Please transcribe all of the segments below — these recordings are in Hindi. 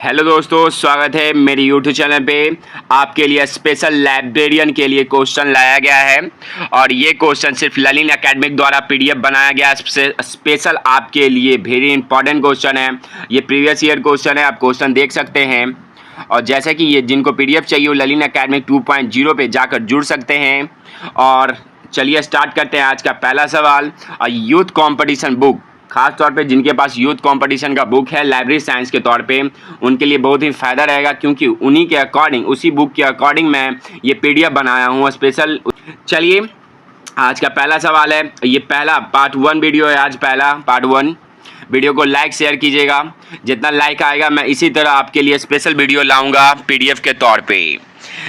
हेलो दोस्तों, स्वागत है मेरे यूट्यूब चैनल पे। आपके लिए स्पेशल लाइब्रेरियन के लिए क्वेश्चन लाया गया है और ये क्वेश्चन सिर्फ ललिन एकेडमिक द्वारा पीडीएफ बनाया गया स्पेशल आपके लिए। वेरी इंपॉर्टेंट क्वेश्चन है, ये प्रीवियस ईयर क्वेश्चन है, आप क्वेश्चन देख सकते हैं। और जैसे कि ये जिनको पीडीएफ चाहिए वो ललिन एकेडमिक 2.0 पे जाकर जुड़ सकते हैं। और चलिए स्टार्ट करते हैं आज का पहला सवाल। यूथ कॉम्पिटिशन बुक, खास तौर पे जिनके पास यूथ कंपटीशन का बुक है लाइब्रेरी साइंस के तौर पे, उनके लिए बहुत ही फ़ायदा रहेगा, क्योंकि उन्हीं के अकॉर्डिंग, उसी बुक के अकॉर्डिंग मैं ये पीडीएफ बनाया हूँ स्पेशल। चलिए आज का पहला सवाल है, ये पहला पार्ट 1 वीडियो है। आज पहला पार्ट 1 वीडियो को लाइक शेयर कीजिएगा, जितना लाइक आएगा मैं इसी तरह आपके लिए स्पेशल वीडियो लाऊंगा पीडीएफ के तौर पे।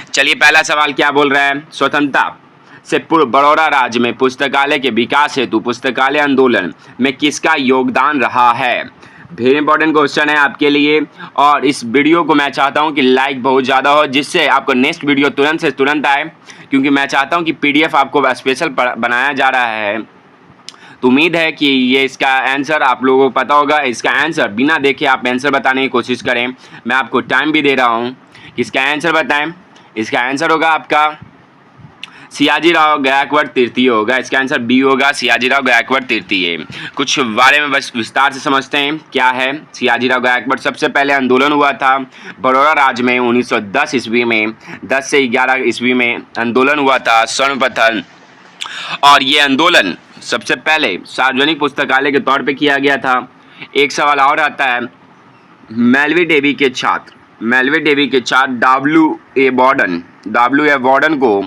चलिए पहला सवाल क्या बोल रहा है। स्वतंत्रता से पूर्व बड़ौदा राज्य में पुस्तकालय के विकास हेतु पुस्तकालय आंदोलन में किसका योगदान रहा है। वेरी इंपॉर्टेंट क्वेश्चन है आपके लिए। और इस वीडियो को मैं चाहता हूं कि लाइक बहुत ज़्यादा हो, जिससे आपको नेक्स्ट वीडियो तुरंत से तुरंत आए, क्योंकि मैं चाहता हूं कि पीडीएफ आपको स्पेशल बनाया जा रहा है। तो उम्मीद है कि ये इसका आंसर आप लोगों को पता होगा। इसका आंसर बिना देखे आप आंसर बताने की कोशिश करें, मैं आपको टाइम भी दे रहा हूँ कि इसका आंसर बताएं। इसका आंसर होगा आपका सियाजीराव गायकवाड़ तृतीय होगा। इसका आंसर बी होगा, सियाजीराव गायकवाड़ तृतीय। कुछ बारे में बस विस्तार से समझते हैं क्या है सियाजीराव गायकवाड़। सबसे पहले आंदोलन हुआ था बड़ौदा राज्य में 1910 ईस्वी में, 10 से 11 ईस्वी में आंदोलन हुआ था सर्वप्रथम। और ये आंदोलन सबसे पहले सार्वजनिक पुस्तकालय के तौर पे किया गया था। एक सवाल और आता है, मेलवी डेवी के छात्र W.A. वॉर्डन को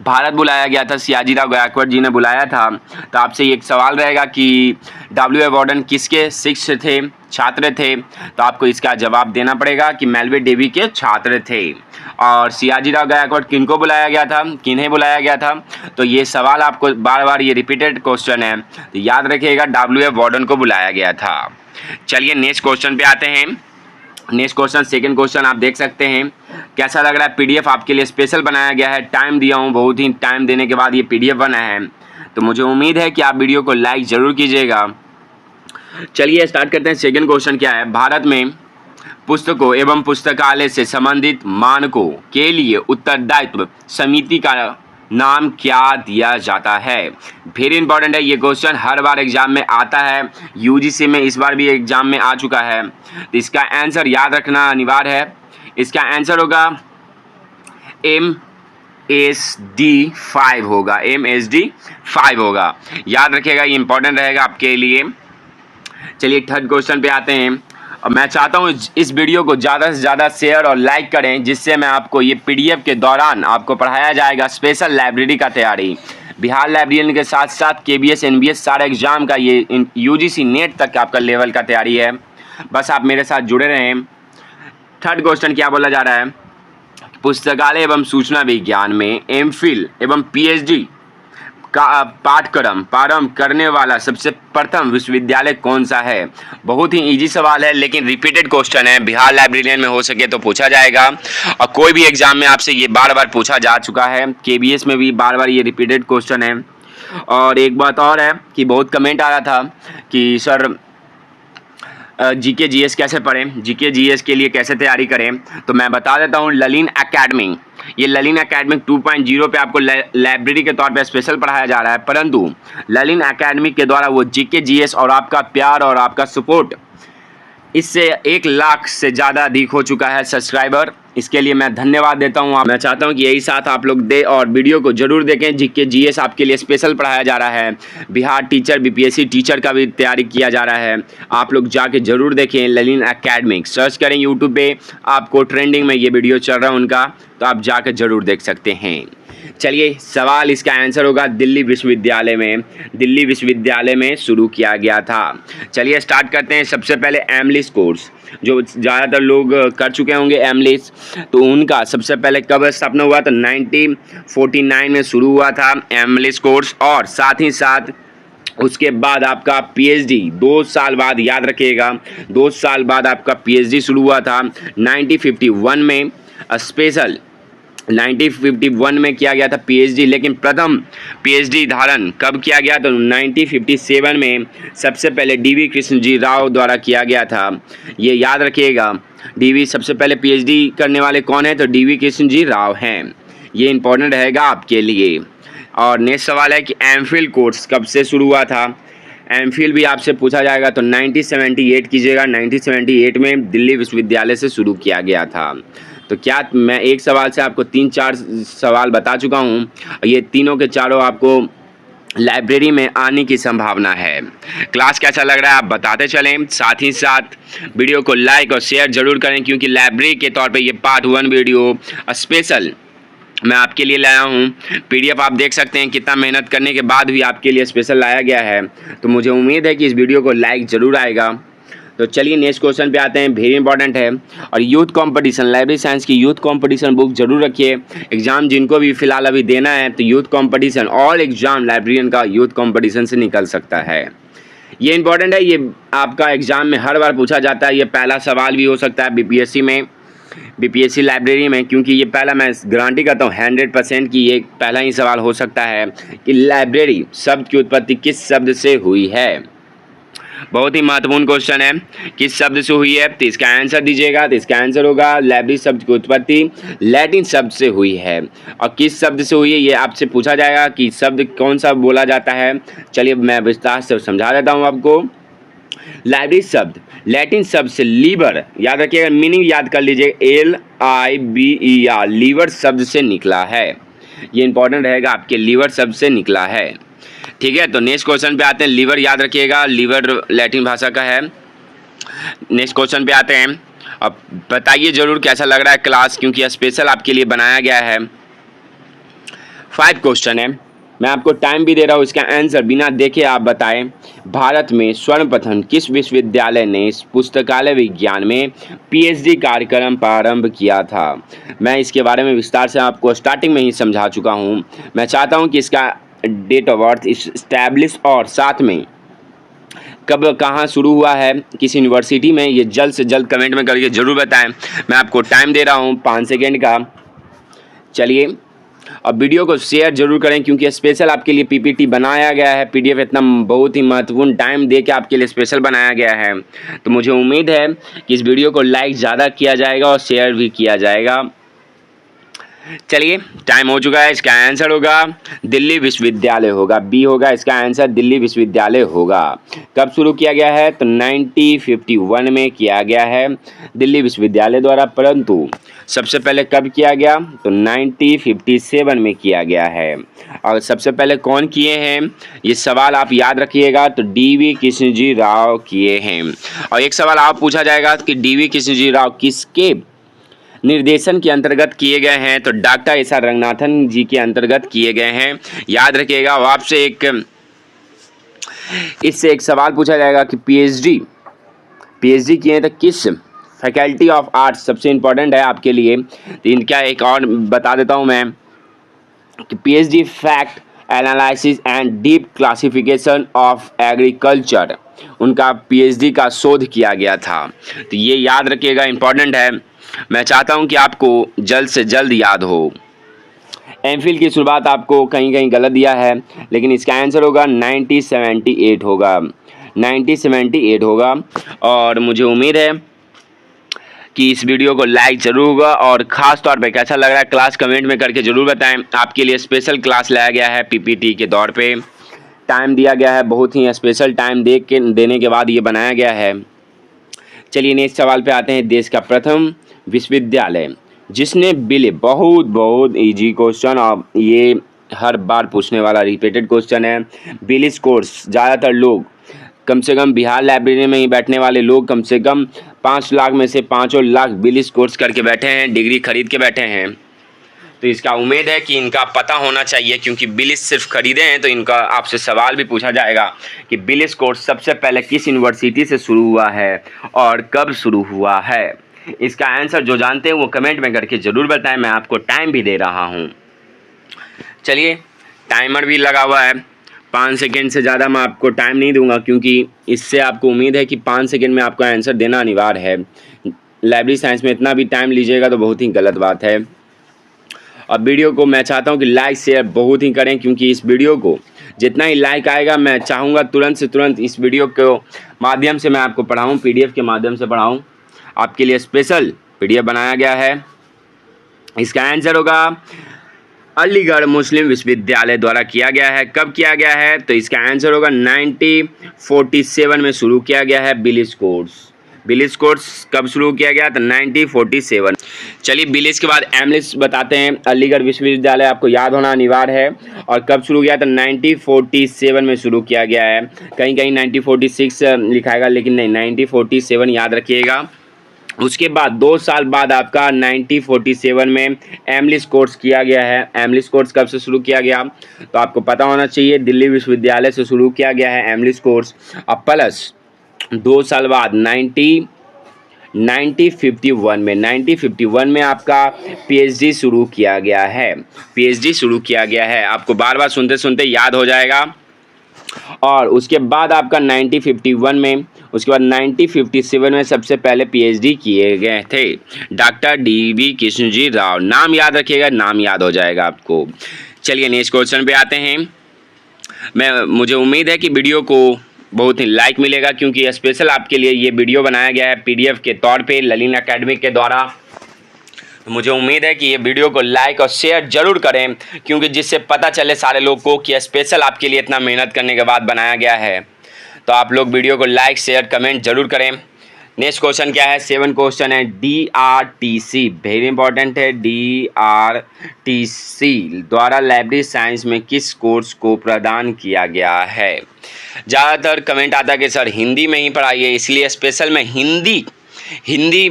भारत बुलाया गया था, सियाजीराव गायकवाड़ जी ने बुलाया था। तो आपसे एक सवाल रहेगा कि W.A. वॉर्डन किसके शिष्य थे, छात्र थे। तो आपको इसका जवाब देना पड़ेगा कि मेलवी डेवी के छात्र थे। और सियाजीराव गायकवाड़ किनको बुलाया गया था, किन्हें बुलाया गया था। तो ये सवाल आपको बार बार, ये रिपीटेड क्वेश्चन है, तो याद रखिएगा W.A. वॉर्डन को बुलाया गया था। चलिए नेक्स्ट क्वेश्चन पे आते हैं। नेक्स्ट क्वेश्चन, सेकंड क्वेश्चन आप देख सकते हैं। कैसा लग रहा है, पीडीएफ आपके लिए स्पेशल बनाया गया है, टाइम दिया हूँ, बहुत ही टाइम देने के बाद ये पीडीएफ बना है। तो मुझे उम्मीद है कि आप वीडियो को लाइक ज़रूर कीजिएगा। चलिए स्टार्ट करते हैं। सेकंड क्वेश्चन क्या है, भारत में पुस्तकों एवं पुस्तकालय से संबंधित मानकों के लिए उत्तरदायित्व समिति का नाम क्या दिया जाता है। वेरी इंपॉर्टेंट है ये क्वेश्चन, हर बार एग्जाम में आता है, यूजीसी में इस बार भी एग्जाम में आ चुका है। तो इसका आंसर याद रखना अनिवार्य है। इसका आंसर होगा MSD 5 होगा, MSD 5 होगा, याद रखिएगा, ये इंपॉर्टेंट रहेगा आपके लिए। चलिए थर्ड क्वेश्चन पे आते हैं। और मैं चाहता हूँ इस वीडियो को ज़्यादा से ज़्यादा शेयर और लाइक करें, जिससे मैं आपको ये पीडीएफ के दौरान आपको पढ़ाया जाएगा स्पेशल लाइब्रेरी का तैयारी। बिहार लाइब्रेरियन के साथ साथ KBS NBS सारे एग्जाम का, ये UGC नेट तक आपका लेवल का तैयारी है। बस आप मेरे साथ जुड़े रहें। थर्ड क्वेश्चन क्या बोला जा रहा है, पुस्तकालय एवं सूचना विज्ञान में MPhil एवं PhD का पाठ्यक्रम प्रारंभ करने वाला सबसे प्रथम विश्वविद्यालय कौन सा है। बहुत ही इजी सवाल है, लेकिन रिपीटेड क्वेश्चन है, बिहार लाइब्रेरियन में हो सके तो पूछा जाएगा। और कोई भी एग्जाम में आपसे ये बार बार पूछा जा चुका है, KBS में भी बार बार ये रिपीटेड क्वेश्चन है। और एक बात और है कि बहुत कमेंट आ रहा था कि सर GK GS कैसे पढ़ें, GK GS के लिए कैसे तैयारी करें। तो मैं बता देता हूँ, ललिन एकेडमिक, ये ललिन एकेडमिक 2.0 पे आपको लाइब्रेरी के तौर पे स्पेशल पढ़ाया जा रहा है, परंतु ललिन एकेडमिक के द्वारा वो GK GS और आपका प्यार और आपका सपोर्ट, इससे 1 लाख से ज़्यादा अधिक हो चुका है सब्सक्राइबर। इसके लिए मैं धन्यवाद देता हूँ। मैं चाहता हूँ कि यही साथ आप लोग दे और वीडियो को जरूर देखें। GK GS आपके लिए स्पेशल पढ़ाया जा रहा है। बिहार टीचर, BPSC टीचर का भी तैयारी किया जा रहा है। आप लोग जाके जरूर देखें, ललिन एकेडमिक सर्च करें यूट्यूब पे, आपको ट्रेंडिंग में ये वीडियो चल रहा है उनका, तो आप जाकर जरूर देख सकते हैं। चलिए सवाल, इसका आंसर होगा दिल्ली विश्वविद्यालय में शुरू किया गया था। चलिए स्टार्ट करते हैं। सबसे पहले एमलिस कोर्स, जो ज़्यादातर लोग कर चुके होंगे एमलिस, तो उनका सबसे पहले कब स्थापना हुआ था, 1949 में शुरू हुआ था एमलिस कोर्स। और साथ ही साथ उसके बाद आपका PhD 2 साल बाद, याद रखिएगा 2 साल बाद आपका PhD शुरू हुआ था 1951 में। स्पेशल 1951 में किया गया था पीएचडी, लेकिन प्रथम पीएचडी धारण कब किया गया? तो 1957 में सबसे पहले डीवी कृष्ण जी राव द्वारा किया गया था। ये याद रखिएगा, डीवी सबसे पहले पीएचडी करने वाले कौन है? तो डीवी कृष्ण जी राव हैं। ये इंपॉर्टेंट रहेगा आपके लिए। और नेक्स्ट सवाल है कि एमफिल कोर्स कब से शुरू हुआ था? एमफिल भी आपसे पूछा जाएगा, तो 1978 कीजिएगा। 1978 में दिल्ली विश्वविद्यालय से शुरू किया गया था। तो क्या मैं एक सवाल से आपको 3-4 सवाल बता चुका हूँ, ये तीनों के चारों आपको लाइब्रेरी में आने की संभावना है। क्लास कैसा लग रहा है आप बताते चलें, साथ ही साथ वीडियो को लाइक और शेयर जरूर करें, क्योंकि लाइब्रेरी के तौर पे ये पार्ट 1 वीडियो स्पेशल मैं आपके लिए लाया हूँ। पीडीएफ आप देख सकते हैं कितना मेहनत करने के बाद भी आपके लिए स्पेशल लाया गया है। तो मुझे उम्मीद है कि इस वीडियो को लाइक ज़रूर आएगा। तो चलिए नेक्स्ट क्वेश्चन पे आते हैं, वेरी इंपॉर्टेंट है। और यूथ कंपटीशन, लाइब्रेरी साइंस की यूथ कंपटीशन बुक जरूर रखिए। एग्जाम जिनको भी फिलहाल अभी देना है, तो youth competition, all exam librarian का यूथ कंपटीशन से निकल सकता है। ये इंपॉर्टेंट है, ये आपका एग्जाम में हर बार पूछा जाता है। ये पहला सवाल भी हो सकता है बीपीएससी में, बीपीएससी लाइब्रेरी में, क्योंकि ये पहला मैं गारंटी करता हूँ 100% कि ये पहला ही सवाल हो सकता है कि लाइब्रेरी शब्द की उत्पत्ति किस शब्द से हुई है। बहुत ही महत्वपूर्ण क्वेश्चन है, किस शब्द से हुई है? तो इसका आंसर दीजिएगा। तो इसका आंसर होगा लाइब्रेरी शब्द की उत्पत्ति लैटिन शब्द से हुई है। और किस शब्द से हुई है ये आपसे पूछा जाएगा कि शब्द कौन सा बोला जाता है। चलिए मैं विस्तार से समझा देता हूँ आपको। लाइब्रेरी शब्द लैटिन शब्द से लीवर, याद रखिएगा, मीनिंग याद कर लीजिए, LIBER, लीवर शब्द से निकला है। ये इंपॉर्टेंट रहेगा आपके, लीवर शब्द से निकला है। ठीक है, तो नेक्स्ट क्वेश्चन पे आते हैं। लीवर याद रखिएगा, लीवर लैटिन भाषा का है। नेक्स्ट क्वेश्चन पे आते हैं। अब बताइए जरूर कैसा लग रहा है क्लास, क्योंकि स्पेशल आपके लिए बनाया गया है। 5 क्वेश्चन है, मैं आपको टाइम भी दे रहा हूँ, इसका आंसर बिना देखे आप बताएं। भारत में सर्वप्रथम किस विश्वविद्यालय ने पुस्तकालय विज्ञान में पीएचडी कार्यक्रम प्रारंभ किया था? मैं इसके बारे में विस्तार से आपको स्टार्टिंग में ही समझा चुका हूँ। मैं चाहता हूँ कि इसका डेट ऑफ बर्थ इस्टेब्लिश और साथ में कब कहाँ शुरू हुआ है, किस यूनिवर्सिटी में, ये जल्द से जल्द कमेंट में करके ज़रूर बताएं। मैं आपको टाइम दे रहा हूँ 5 सेकेंड का। चलिए, अब वीडियो को शेयर जरूर करें, क्योंकि स्पेशल आपके लिए पीपीटी बनाया गया है। पीडीएफ इतना बहुत ही महत्वपूर्ण टाइम दे के आपके लिए स्पेशल बनाया गया है। तो मुझे उम्मीद है कि इस वीडियो को लाइक ज़्यादा किया जाएगा और शेयर भी किया जाएगा। चलिए, टाइम हो चुका है। इसका आंसर होगा दिल्ली विश्वविद्यालय होगा, बी होगा इसका आंसर, दिल्ली विश्वविद्यालय होगा। कब शुरू किया गया है? तो 1951 में किया गया है दिल्ली विश्वविद्यालय द्वारा, परंतु सबसे पहले कब किया गया? तो 1957 में किया गया है। और सबसे पहले कौन किए हैं ये सवाल आप याद रखिएगा, तो डीवी कृष्ण जी राव किए हैं। और एक सवाल आप पूछा जाएगा कि डीवी कृष्ण जी राव किसके निर्देशन के अंतर्गत किए गए हैं? तो डॉक्टर एस आर रंगनाथन जी के अंतर्गत किए गए हैं। याद रखिएगा। और आपसे इससे एक सवाल पूछा जाएगा कि पीएचडी किए हैं तो किस फैकल्टी ऑफ आर्ट्स, सबसे इंपॉर्टेंट है आपके लिए। तो इनका एक और बता देता हूं मैं कि PhD fact analysis and deep classification of agriculture, उनका पीएचडी का शोध किया गया था। तो ये याद रखिएगा, इंपॉर्टेंट है। मैं चाहता हूं कि आपको जल्द से जल्द याद हो। एमफिल की शुरुआत आपको कहीं कहीं गलत दिया है, लेकिन इसका आंसर होगा 1978 होगा, 1978 होगा। और मुझे उम्मीद है कि इस वीडियो को लाइक जरूर होगा। और ख़ास तौर पे कैसा लग रहा है क्लास कमेंट में करके ज़रूर बताएं। आपके लिए स्पेशल क्लास लाया गया है, पीपीटी के दौर पे टाइम दिया गया है, बहुत ही स्पेशल टाइम देने के बाद ये बनाया गया है। चलिए नेक्स्ट सवाल पे आते हैं। देश का प्रथम विश्वविद्यालय जिसने बहुत इजी क्वेश्चन, और ये हर बार पूछने वाला रिपीटेड क्वेश्चन है। बिलिस कोर्स, ज़्यादातर लोग कम से कम बिहार लाइब्रेरी में ही बैठने वाले लोग कम से कम 5 लाख में से 5 लाख बिलिस कोर्स करके बैठे हैं, डिग्री खरीद के बैठे हैं। तो इसका उम्मीद है कि इनका पता होना चाहिए, क्योंकि बिलिस सिर्फ खरीदे हैं। तो इनका आपसे सवाल भी पूछा जाएगा कि बिलिस कोर्स सबसे पहले किस यूनिवर्सिटी से शुरू हुआ है और कब शुरू हुआ है। इसका आंसर जो जानते हैं वो कमेंट में करके ज़रूर बताएं। मैं आपको टाइम भी दे रहा हूँ। चलिए, टाइमर भी लगा हुआ है। 5 सेकेंड से ज़्यादा मैं आपको टाइम नहीं दूंगा, क्योंकि इससे आपको उम्मीद है कि 5 सेकेंड में आपका आंसर देना अनिवार्य है। लाइब्रेरी साइंस में इतना भी टाइम लीजिएगा तो बहुत ही गलत बात है। और वीडियो को मैं चाहता हूँ कि लाइक शेयर बहुत ही करें, क्योंकि इस वीडियो को जितना ही लाइक आएगा मैं चाहूँगा तुरंत से तुरंत इस वीडियो के माध्यम से मैं आपको पढ़ाऊँ, PDF के माध्यम से पढ़ाऊँ। आपके लिए स्पेशल PDF बनाया गया है। इसका आंसर होगा अलीगढ़ मुस्लिम विश्वविद्यालय द्वारा किया गया है। कब किया गया है? तो इसका आंसर होगा 1947 में शुरू किया गया है बिलिस कोर्स। बिलिस कोर्स कब शुरू किया गया? तो 1947। चलिए बिलिस के बाद एमलिस बताते हैं। अलीगढ़ विश्वविद्यालय आपको याद होना अनिवार्य है। और कब शुरू किया? तो 1947 में शुरू किया गया है। कहीं कहीं 1946 लिखाएगा, लेकिन नहीं, 1947 याद रखिएगा। उसके बाद 2 साल बाद आपका 1947 में एमलिस कोर्स किया गया है। एमलिस कोर्स कब से शुरू किया गया? तो आपको पता होना चाहिए, दिल्ली विश्वविद्यालय से शुरू किया गया है एमलिस कोर्स। अब प्लस 2 साल बाद 1951 में आपका PhD शुरू किया गया है। PhD शुरू किया गया है, आपको बार बार सुनते सुनते याद हो जाएगा। और उसके बाद आपका 1951 में, उसके बाद 1957 में सबसे पहले PhD किए गए थे डॉक्टर DV कृष्णजी राव। नाम याद रखिएगा, नाम याद हो जाएगा आपको। चलिए नेक्स्ट क्वेश्चन पे आते हैं। मुझे उम्मीद है कि वीडियो को बहुत ही लाइक मिलेगा, क्योंकि स्पेशल आपके लिए ये वीडियो बनाया गया है PDF के तौर पे ललिन एकेडमिक के द्वारा। मुझे उम्मीद है कि ये वीडियो को लाइक और शेयर जरूर करें, क्योंकि जिससे पता चले सारे लोग को कि स्पेशल आपके लिए इतना मेहनत करने के बाद बनाया गया है। तो आप लोग वीडियो को लाइक शेयर कमेंट जरूर करें। नेक्स्ट क्वेश्चन क्या है? 7 क्वेश्चन है। DRTC वेरी इंपॉर्टेंट है। DRTC द्वारा लाइब्रेरी साइंस में किस कोर्स को प्रदान किया गया है? ज़्यादातर कमेंट आता है कि सर हिंदी में ही पढ़ाइए, इसलिए स्पेशल मैं हिंदी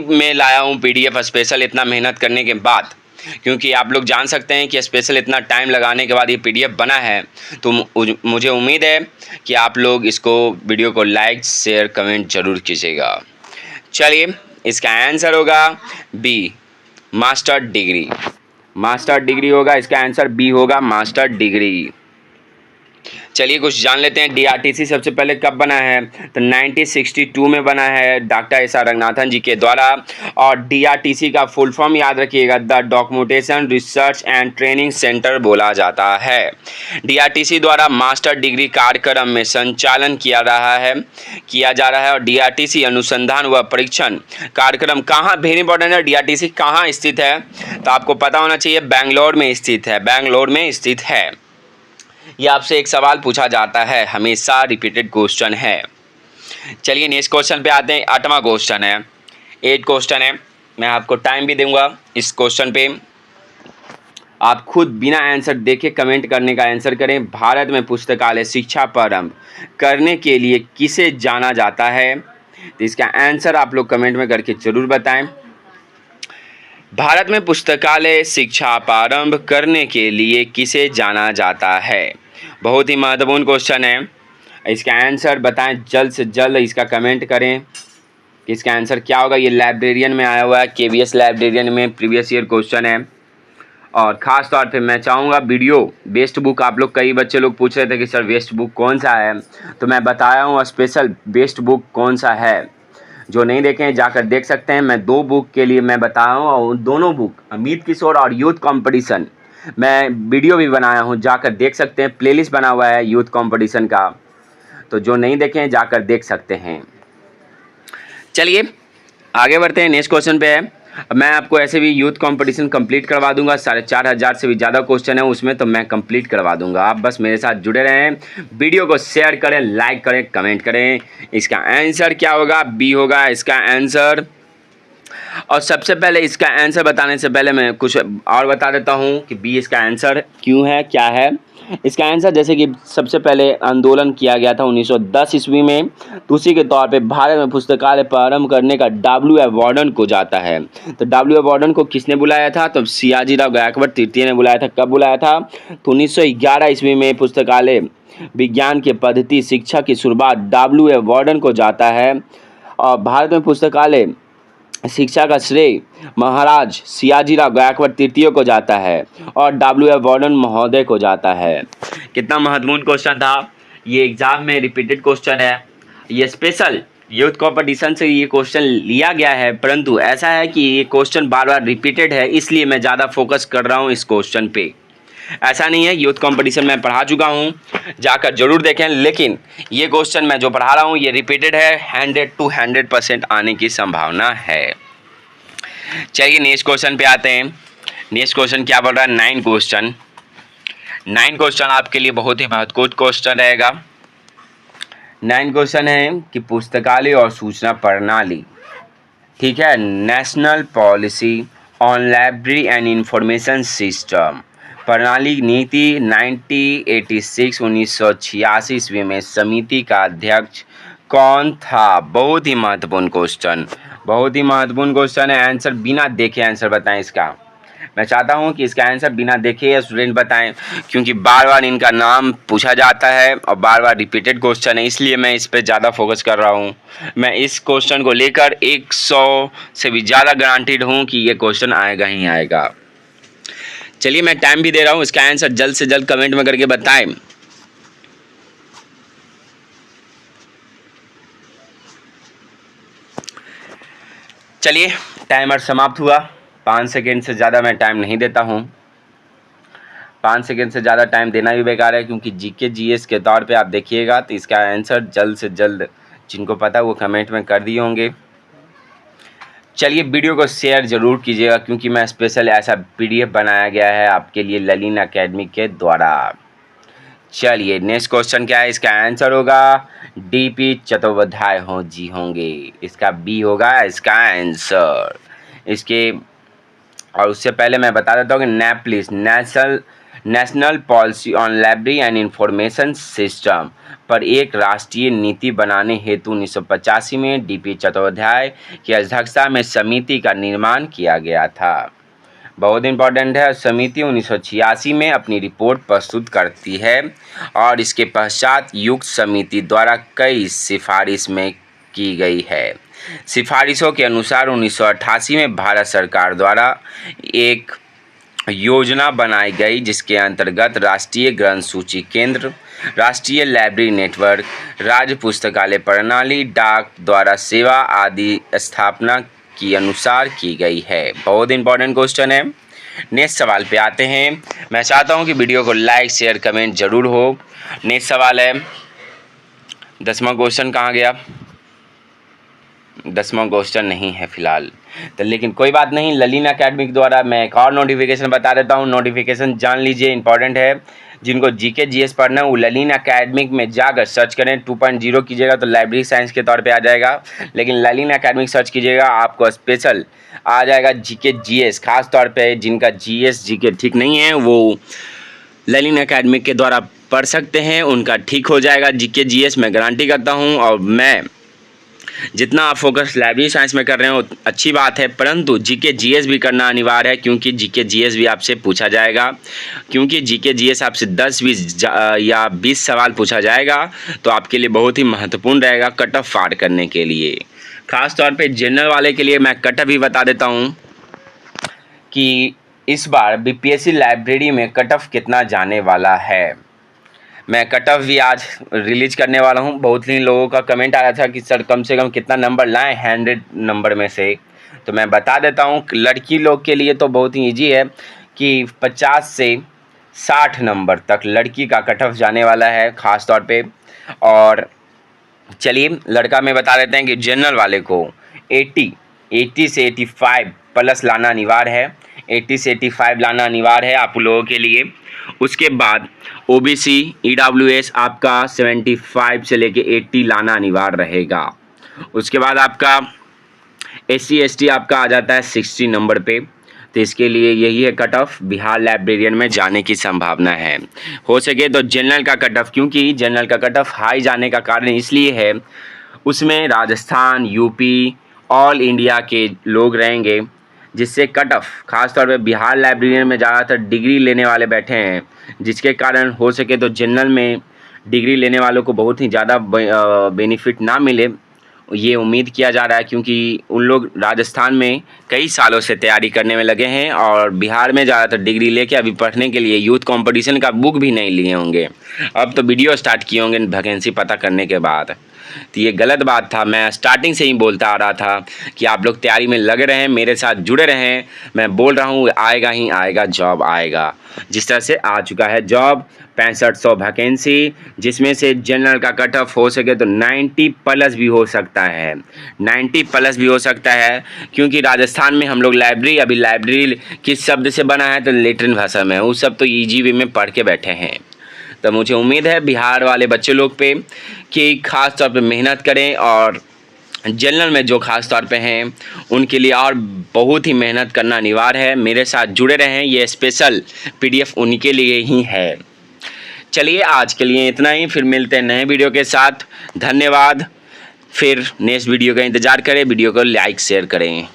में लाया हूँ PDF स्पेशल इतना मेहनत करने के बाद, क्योंकि आप लोग जान सकते हैं कि स्पेशल इतना टाइम लगाने के बाद ये PDF बना है। तो मुझे उम्मीद है कि आप लोग इसको वीडियो को लाइक शेयर कमेंट जरूर कीजिएगा। चलिए इसका आंसर होगा B, master degree. Master degree होगा, इसका आंसर B होगा, मास्टर डिग्री। चलिए कुछ जान लेते हैं। DRTC सबसे पहले कब बना है? तो 1962 में बना है डॉक्टर SR रंगनाथन जी के द्वारा। और DRTC का फुल फॉर्म याद रखिएगा, the documentation research and training centre बोला जाता है। DRTC द्वारा मास्टर डिग्री कार्यक्रम में संचालन किया जा रहा है। और DRTC अनुसंधान व परीक्षण कार्यक्रम कहाँ, वेरी इंपॉर्टेंट है, DRTC कहाँ स्थित है? तो आपको पता होना चाहिए, बैंगलोर में स्थित है। बैंगलोर में स्थित है। ये आपसे एक सवाल पूछा जाता है, हमेशा रिपीटेड क्वेश्चन है। चलिए नेक्स्ट क्वेश्चन पे आते हैं। 8वां क्वेश्चन है, 8 क्वेश्चन है। मैं आपको टाइम भी दूंगा इस क्वेश्चन पे, आप खुद बिना आंसर देखे कमेंट करने का आंसर करें। भारत में पुस्तकालय शिक्षा प्रारंभ करने के लिए किसे जाना जाता है? तो इसका आंसर आप लोग कमेंट में करके जरूर बताएं। भारत में पुस्तकालय शिक्षा प्रारंभ करने के लिए किसे जाना जाता है? बहुत ही महत्वपूर्ण क्वेश्चन है। इसका आंसर बताएं जल्द से जल्द, इसका कमेंट करें कि इसका आंसर क्या होगा। ये लाइब्रेरियन में आया हुआ है, KVS लाइब्रेरियन में प्रीवियस ईयर क्वेश्चन है। और ख़ास तौर पे मैं चाहूँगा वीडियो बेस्ट बुक, आप लोग कई बच्चे लोग पूछ रहे थे कि सर बेस्ट बुक कौन सा है, तो मैं बताया हूँ स्पेशल बेस्ट बुक कौन सा है। जो नहीं देखे हैं जाकर देख सकते हैं। मैं 2 बुक के लिए मैं बताया हूँ, और दोनों बुक अमित किशोर और यूथ कंपटीशन मैं वीडियो भी बनाया हूँ, जाकर देख सकते हैं। प्लेलिस्ट बना हुआ है यूथ कंपटीशन का, तो जो नहीं देखे हैं जाकर देख सकते हैं। चलिए आगे बढ़ते हैं। नेक्स्ट क्वेश्चन पे है। मैं आपको ऐसे भी यूथ कंपटीशन कंप्लीट करवा दूंगा, 4500 से भी ज़्यादा क्वेश्चन है उसमें, तो मैं कंप्लीट करवा दूंगा। आप बस मेरे साथ जुड़े रहें, वीडियो को शेयर करें, लाइक करें, कमेंट करें। इसका आंसर क्या होगा? B होगा इसका आंसर। और सबसे पहले इसका आंसर बताने से पहले मैं कुछ और बता देता हूँ कि B इसका आंसर क्यों है, क्या है। इसका आंसर जैसे कि सबसे पहले आंदोलन किया गया था 1910 ईस्वी में, तो उसी के तौर पे भारत में पुस्तकालय प्रारंभ करने का W.F. वार्डन को जाता है। तो W.F. वार्डन को किसने बुलाया था? तो सियाजीराव गायकवाड़ तृतीय ने बुलाया था। कब बुलाया था? तो 1911 ईस्वी में पुस्तकालय विज्ञान के पद्धति शिक्षा की शुरुआत W.F. वार्डन को जाता है। और भारत में पुस्तकालय शिक्षा का श्रेय महाराज सियाजीराव गायकवाड़ तृतीय को जाता है और W.F. वार्डन महोदय को जाता है। कितना महत्वपूर्ण क्वेश्चन था ये, एग्जाम में रिपीटेड क्वेश्चन है। ये स्पेशल यूथ कंपटीशन से ये क्वेश्चन लिया गया है, परंतु ऐसा है कि ये क्वेश्चन बार बार रिपीटेड है, इसलिए मैं ज़्यादा फोकस कर रहा हूँ इस क्वेश्चन पे। ऐसा नहीं है, यूथ कंपटीशन मैं पढ़ा चुका हूँ, जाकर जरूर देखें, लेकिन ये क्वेश्चन मैं जो पढ़ा रहा हूँ ये रिपीटेड है, 100 to 100% आने की संभावना है। चलिए नेक्स्ट क्वेश्चन पे आते हैं। नेक्स्ट क्वेश्चन क्या बोल रहा है? 9 क्वेश्चन आपके लिए बहुत ही महत्वपूर्ण क्वेश्चन रहेगा। 9 क्वेश्चन है कि पुस्तकालय और सूचना प्रणाली, ठीक है, national policy on library and information system प्रणाली नीति 1986 ईस्वी में समिति का अध्यक्ष कौन था? बहुत ही महत्वपूर्ण क्वेश्चन, बहुत ही महत्वपूर्ण क्वेश्चन है। आंसर बिना देखे आंसर बताएं इसका। मैं चाहता हूं कि इसका आंसर बिना देखे स्टूडेंट बताएं, क्योंकि बार बार इनका नाम पूछा जाता है और बार बार रिपीटेड क्वेश्चन है, इसलिए मैं इस पे ज़्यादा फोकस कर रहा हूं। मैं इस क्वेश्चन को लेकर 100 से भी ज़्यादा गारंटीड हूं कि ये क्वेश्चन आएगा ही आएगा। चलिए मैं टाइम भी दे रहा हूं, इसका आंसर जल्द से जल्द कमेंट में करके बताएं। चलिए टाइमर समाप्त हुआ। 5 सेकेंड से ज़्यादा मैं टाइम नहीं देता हूँ। 5 सेकेंड से ज़्यादा टाइम देना भी बेकार है, क्योंकि जीके जीएस के तौर पे आप देखिएगा तो इसका आंसर जल्द से जल्द जिनको पता है वो कमेंट में कर दिए होंगे। चलिए वीडियो को शेयर ज़रूर कीजिएगा, क्योंकि मैं स्पेशल ऐसा पीडीएफ बनाया गया है आपके लिए ललिन एकेडमी के द्वारा। चलिए नेक्स्ट क्वेश्चन क्या है? इसका आंसर होगा डीपी चट्टोपाध्याय जी होंगे, इसका बी होगा इसका आंसर। इसके और उससे पहले मैं बता देता हूँ कि NAPLIS national policy on library and information system पर एक राष्ट्रीय नीति बनाने हेतु 1985 में डीपी चट्टोपाध्याय की अध्यक्षता में समिति का निर्माण किया गया था। बहुत इंपॉर्टेंट है। समिति 1986 में अपनी रिपोर्ट प्रस्तुत करती है और इसके पश्चात युक्त समिति द्वारा कई सिफारिश में की गई है। सिफारिशों के अनुसार 1988 में भारत सरकार द्वारा एक योजना बनाई गई, जिसके अंतर्गत राष्ट्रीय ग्रंथ सूची केंद्र, राष्ट्रीय लाइब्रेरी नेटवर्क, राज्य पुस्तकालय प्रणाली, डाक द्वारा सेवा आदि स्थापना की अनुसार की गई है। बहुत इंपॉर्टेंट क्वेश्चन है। नेक्स्ट सवाल पे आते हैं। मैं चाहता हूं कि वीडियो को लाइक शेयर कमेंट जरूर हो। नेक्स्ट सवाल है 10वां क्वेश्चन कहाँ गया? 10वां क्वेश्चन नहीं है फिलहाल, तो लेकिन कोई बात नहीं। ललिन एकेडमी द्वारा मैं एक और नोटिफिकेशन बता देता हूँ। नोटिफिकेशन जान लीजिए, इंपॉर्टेंट है। जिनको जीके जीएस पढ़ना है वो ललिन एकेडमिक में जाकर सर्च करें। 2.0 कीजिएगा तो लाइब्रेरी साइंस के तौर पे आ जाएगा, लेकिन ललिन एकेडमिक सर्च कीजिएगा आपको स्पेशल आ जाएगा जीके जीएस। खास तौर पे जिनका जीएस जीके ठीक नहीं है वो ललिन एकेडमिक के द्वारा पढ़ सकते हैं, उनका ठीक हो जाएगा जीके जीएस, मैं गारंटी करता हूँ। और मैं जितना आप फोकस लाइब्रेरी साइंस में कर रहे हो अच्छी बात है, परंतु जीके जीएस भी करना अनिवार्य है, क्योंकि जीके जीएस भी आपसे पूछा जाएगा। क्योंकि जीके जीएस आपसे 10-20 या 20 सवाल पूछा जाएगा, तो आपके लिए बहुत ही महत्वपूर्ण रहेगा कट ऑफ पार करने के लिए। खास तौर पे जनरल वाले के लिए मैं कट ऑफ भी बता देता हूँ कि इस बार बीपीएससी लाइब्रेरी में कट ऑफ कितना जाने वाला है। मैं कट ऑफ भी आज रिलीज करने वाला हूं। बहुत ही लोगों का कमेंट आया था कि सर कम से कम कितना नंबर लाएं 100 नंबर में से, तो मैं बता देता हूं। लड़की लोग के लिए तो बहुत ही ईजी है कि 50 से 60 नंबर तक लड़की का कट ऑफ जाने वाला है खास तौर पे। और चलिए लड़का में बता देते हैं कि जनरल वाले को 80 से 85 प्लस लाना अनिवार्य है। 80 से 85 लाना अनिवार्य है आप लोगों के लिए। उसके बाद ओबीसी ईडब्ल्यूएस आपका 75 से लेके 80 लाना अनिवार्य रहेगा। उसके बाद आपका एससी एसटी आपका आ जाता है 60 नंबर पे, तो इसके लिए यही है कट ऑफ बिहार लाइब्रेरियन में जाने की संभावना है। हो सके तो जनरल का कट ऑफ, क्योंकि जनरल का कट ऑफ हाई जाने का कारण इसलिए है उसमें राजस्थान यूपी ऑल इंडिया के लोग रहेंगे, जिससे कट ऑफ खास तौर पे बिहार लाइब्रेरियन में ज़्यादातर डिग्री लेने वाले बैठे हैं, जिसके कारण हो सके तो जनरल में डिग्री लेने वालों को बहुत ही ज़्यादा बेनिफिट ना मिले, ये उम्मीद किया जा रहा है। क्योंकि उन लोग राजस्थान में कई सालों से तैयारी करने में लगे हैं और बिहार में ज़्यादातर डिग्री लेके अभी पढ़ने के लिए यूथ कंपटीशन का बुक भी नहीं लिए होंगे। अब तो वीडियो स्टार्ट किए होंगे वैकेंसी पता करने के बाद। तो ये गलत बात था। मैं स्टार्टिंग से ही बोलता आ रहा था कि आप लोग तैयारी में लगे रहें, मेरे साथ जुड़े रहें। मैं बोल रहा हूँ आएगा ही आएगा, जॉब आएगा। जिस तरह से आ चुका है जॉब, 6500 वैकेंसी, जिसमें से जनरल का कट ऑफ हो सके तो 90 प्लस भी हो सकता है, 90 प्लस भी हो सकता है। क्योंकि राजस्थान में हम लोग लाइब्रेरी, अभी लाइब्रेरी किस शब्द से बना है तो लेटरिन भाषा में, वो सब तो ईजी वे में पढ़ के बैठे हैं। तो मुझे उम्मीद है बिहार वाले बच्चे लोग पे कि ख़ास तौर पे मेहनत करें, और जनरल में जो ख़ास तौर पे हैं उनके लिए और बहुत ही मेहनत करना अनिवार्य है। मेरे साथ जुड़े रहें, ये स्पेशल PDF उन्हीं के लिए ही है। चलिए आज के लिए इतना ही, फिर मिलते हैं नए वीडियो के साथ। धन्यवाद। फिर नेक्स्ट वीडियो का इंतज़ार करें, वीडियो को लाइक शेयर करें।